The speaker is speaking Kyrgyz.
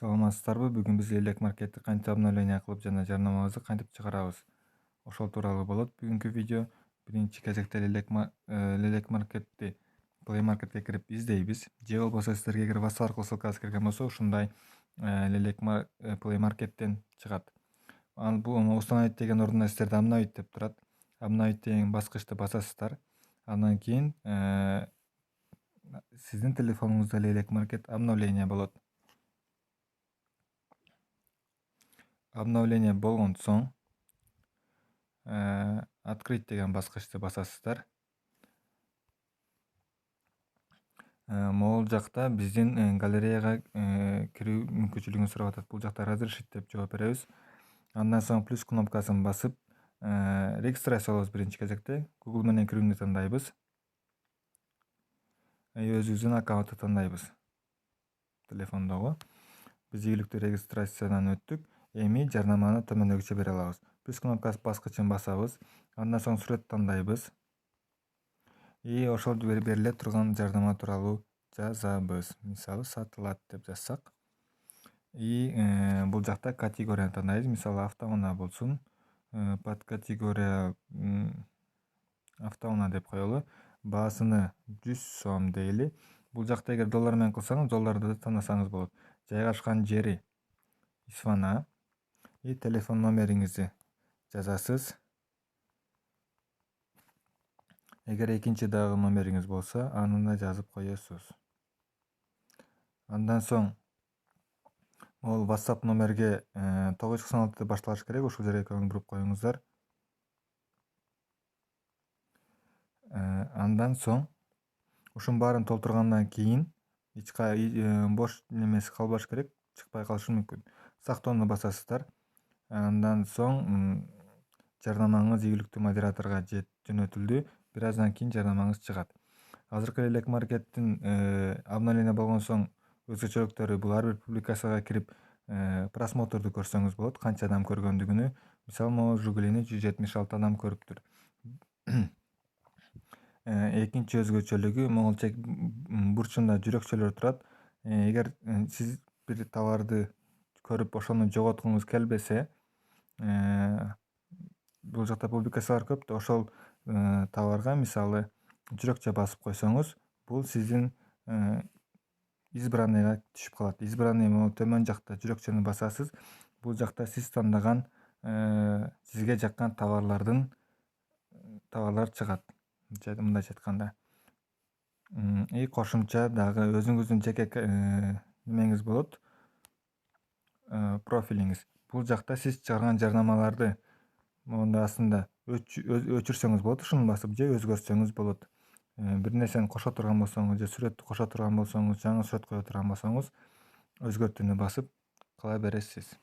Саламатсыздарбы? Бүгүн биз элек маркетти кантип обновление кылып жана жарнамабызды кантип чыгарабыз? Ошол тууралуу болот бүгүнкү видео. Биринчи кезекте элек маркетти Play Marketке кирип издейбиз. Же болбосо сиздерге эгер WhatsApp аркылуу ссылкасы кирген болсо, ушундай Play Market'тен чыгат. Буну установить деген ордуна сиздерде обновить деп турат. Обновить деген баскычты басасыздар. Андан кийин сиздин телефонуңузда элек маркет обновление болот. Обновление болгон соң открыть деген баскычты басасыздар. Могул жакта биздин галереяга кирүү мүмкүнчүлүгүн сурап атат. Бул жакта разрешить деп жооп беребиз. Андан соң плюс кнопкасын басып регистрация болобуз биринчи кезекте. Google менен кирүүнү тандайбыз. Өзүбүздүн аккаунтту тандайбыз. Телефондогу. Биз ийгиликтүү регистрациядан өттүк. Эми жарнаманы төмөндөгүчө бере алабыз. Плюс кнопкасы баскычын басабыз. Андан соң сүрөт тандайбыз. Ошол бериле турган жарнама тууралуу жазабыз. Мисалы сатылат деп жазсак. Бул жакта категорияны тандайбыз. Мисалы автоунаа болсун. Подкатегория автоунаа деп коелу. Баасыны 100 сом дейли. Бул жакта эгер доллар менен кылсаңыз, долларды да тандасаңыз болот. Жайгашкан жери Исфана. Телефон номериңизди жазасыз. Эгер экинчи дагы номериңиз болсо, аны да жазып коесуз. Андан соң могул WhatsApp номерге 996 башталыш керек. Ушул жерге көңүл буруп коюңуздар. Андан соң ушунун баарын толтургандан кийин бош немеси калбаш керек, чыкпай калышы мүмкүн. Сактоону басасыздар. Андан соң жарнамаңыз ийгиликтүү модераторго жөнөтүлдү. Бир аздан кийин жарнамаңыз чыгат. Азыркы элек маркеттин обновление болгон соң өзгөчөлүктөрү бул ар бир публикацияга кирип просмотрду көрсөңүз болот, канча адам көргөндүгүнү. Мисалы, могу жугулени 176 адам көрүптүр. Экинчи өзгөчөлүгү могул чек бурчунда жүрөкчөлөр турат. Эгер сиз бир товарды көрүп ошону жоготкуңуз келбесе, бул жакта публикациялар көп да, ошол товарга мисалы жүрөкчө басып койсоңуз, бул сиздин избранныйга түшүп калат. Избранный могул төмөн жакта жүрөкчөнү басасыз. Бул жакта сиз тандаган сизге жаккан товарлар чыгат. Мындайча айтканда. Кошумча дагы өзүңүздүн жеке немеңиз болот. Профилиңиз. Бул жакта сиз чыгарган жарнамаларды монда астында өчүрсөңүз болот, ушуну басып же өзгөртсөңүз болот. Бир нерсени кошо турган болсоңуз же сүрөттү кошо турган болсоңуз, жаңы сүрөт кое турган болсоңуз, өзгөртүүнү басып кыла бересиз.